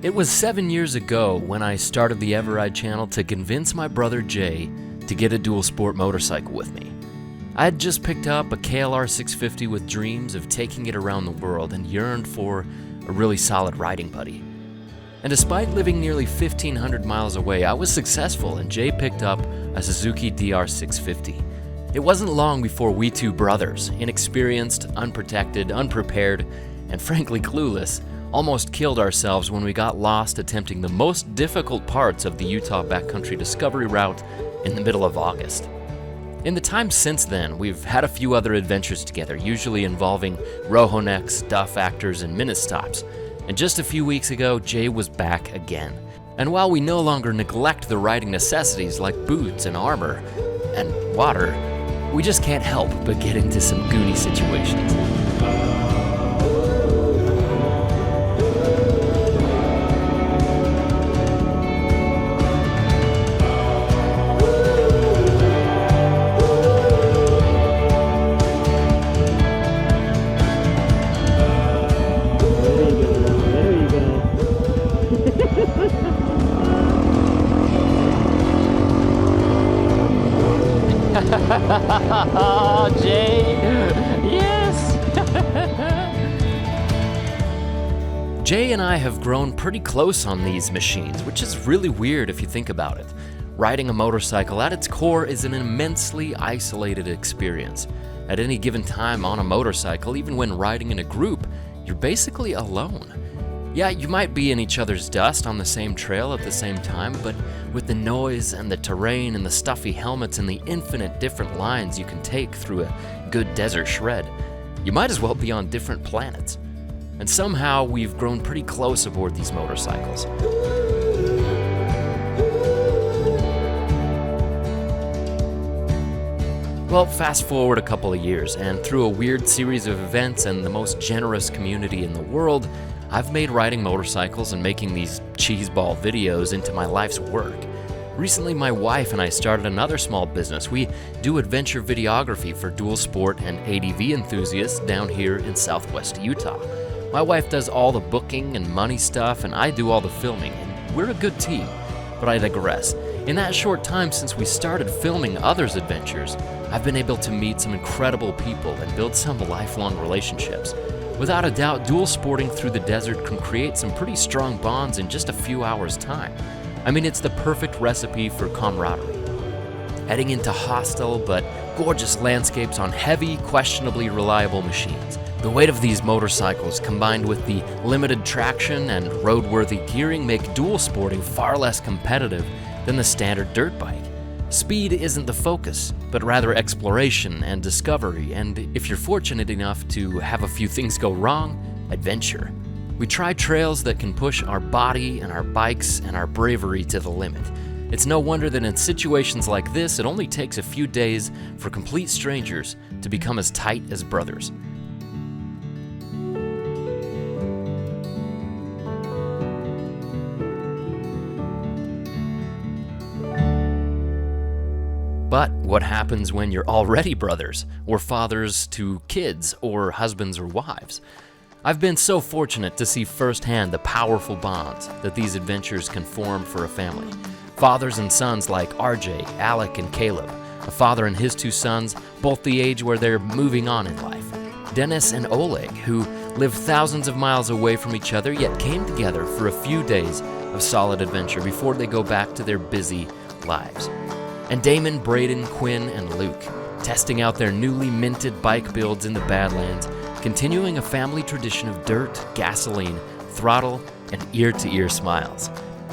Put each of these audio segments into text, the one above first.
It was 7 years ago when I started the eveRide channel to convince my brother Jay to get a dual sport motorcycle with me. I had just picked up a KLR 650 with dreams of taking it around the world and yearned for a really solid riding buddy. And despite living nearly 1,500 miles away, I was successful and Jay picked up a Suzuki DR 650. It wasn't long before we two brothers, inexperienced, unprotected, unprepared, and frankly clueless, almost killed ourselves when we got lost attempting the most difficult parts of the Utah backcountry discovery route in the middle of August. In the time since then, we've had a few other adventures together, usually involving rojo necks, duff actors, and minute stops. And just a few weeks ago, Jay was back again. And while we no longer neglect the riding necessities like boots and armor and water, we just can't help but get into some goony situations. Jay, yes! Jay and I have grown pretty close on these machines, which is really weird if you think about it. Riding a motorcycle at its core is an immensely isolated experience. At any given time on a motorcycle, even when riding in a group, you're basically alone. Yeah, you might be in each other's dust on the same trail at the same time, but with the noise and the terrain and the stuffy helmets and the infinite different lines you can take through a good desert shred, you might as well be on different planets. And somehow we've grown pretty close aboard these motorcycles. Well, fast forward a couple of years, and through a weird series of events and the most generous community in the world, I've made riding motorcycles and making these cheeseball videos into my life's work. Recently, my wife and I started another small business. We do adventure videography for dual sport and ADV enthusiasts down here in southwest Utah. My wife does all the booking and money stuff, and I do all the filming, and we're a good team. But I digress. In that short time since we started filming others' adventures, I've been able to meet some incredible people and build some lifelong relationships. Without a doubt, dual sporting through the desert can create some pretty strong bonds in just a few hours' time. I mean, it's the perfect recipe for camaraderie. Heading into hostile but gorgeous landscapes on heavy, questionably reliable machines. The weight of these motorcycles combined with the limited traction and roadworthy gearing make dual sporting far less competitive than the standard dirt bike. Speed isn't the focus, but rather exploration and discovery, and if you're fortunate enough to have a few things go wrong, adventure. We try trails that can push our body and our bikes and our bravery to the limit. It's no wonder that in situations like this, it only takes a few days for complete strangers to become as tight as brothers. But what happens when you're already brothers, or fathers to kids, or husbands or wives? I've been so fortunate to see firsthand the powerful bonds that these adventures can form for a family. Fathers and sons like RJ, Alec, and Caleb. A father and his two sons, both the age where they're moving on in life. Dennis and Oleg, who live thousands of miles away from each other, yet came together for a few days of solid adventure before they go back to their busy lives. And Damon, Braden, Quinn, and Luke, testing out their newly minted bike builds in the Badlands, continuing a family tradition of dirt, gasoline, throttle, and ear-to-ear smiles.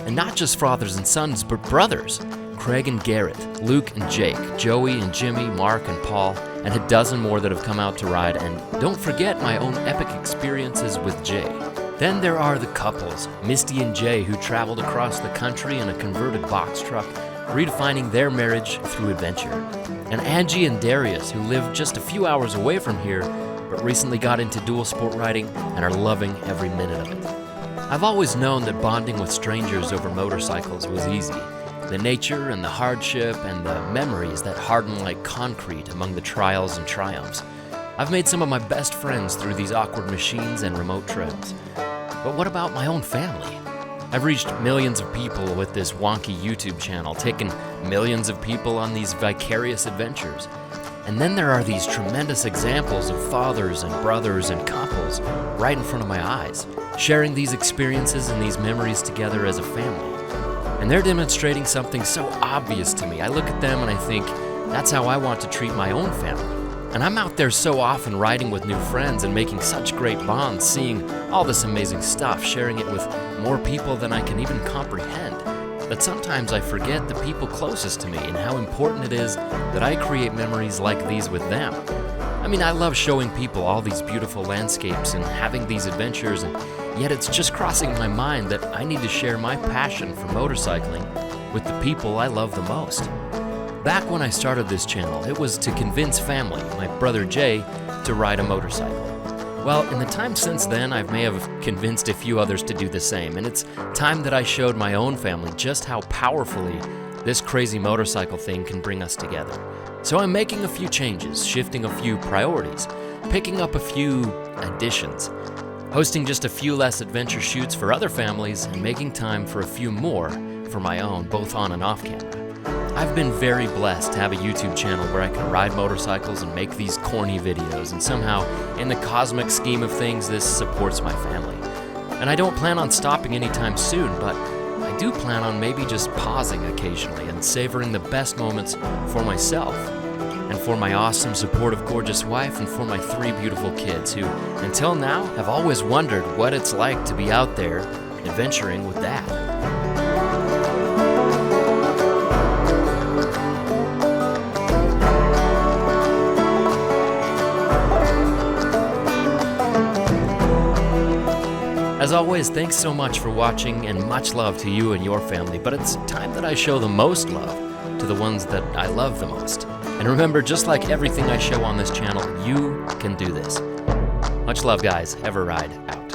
And not just fathers and sons, but brothers. Craig and Garrett, Luke and Jake, Joey and Jimmy, Mark and Paul, and a dozen more that have come out to ride, and don't forget my own epic experiences with Jay. Then there are the couples, Misty and Jay, who traveled across the country in a converted box truck, redefining their marriage through adventure. And Angie and Darius, who live just a few hours away from here, but recently got into dual sport riding and are loving every minute of it. I've always known that bonding with strangers over motorcycles was easy. The nature and the hardship and the memories that harden like concrete among the trials and triumphs. I've made some of my best friends through these awkward machines and remote trails. But what about my own family? I've reached millions of people with this wonky YouTube channel, taken millions of people on these vicarious adventures. And then there are these tremendous examples of fathers and brothers and couples right in front of my eyes, sharing these experiences and these memories together as a family. And they're demonstrating something so obvious to me. I look at them and I think, that's how I want to treat my own family. And I'm out there so often riding with new friends and making such great bonds, seeing all this amazing stuff, sharing it with more people than I can even comprehend, that sometimes I forget the people closest to me and how important it is that I create memories like these with them. I mean, I love showing people all these beautiful landscapes and having these adventures, and yet it's just crossing my mind that I need to share my passion for motorcycling with the people I love the most. Back when I started this channel, it was to convince family, my brother Jay, to ride a motorcycle. Well, in the time since then, I may have convinced a few others to do the same, and it's time that I showed my own family just how powerfully this crazy motorcycle thing can bring us together. So I'm making a few changes, shifting a few priorities, picking up a few additions, hosting just a few less adventure shoots for other families, and making time for a few more for my own, both on and off camera. I've been very blessed to have a YouTube channel where I can ride motorcycles and make these corny videos, and somehow, in the cosmic scheme of things, this supports my family. And I don't plan on stopping anytime soon, but I do plan on maybe just pausing occasionally and savoring the best moments for myself, and for my awesome, supportive, gorgeous wife, and for my 3 beautiful kids who, until now, have always wondered what it's like to be out there adventuring with Dad. As always, thanks so much for watching, and much love to you and your family, but it's time that I show the most love to the ones that I love the most. And remember, just like everything I show on this channel, you can do this. Much love, guys. eveRide out.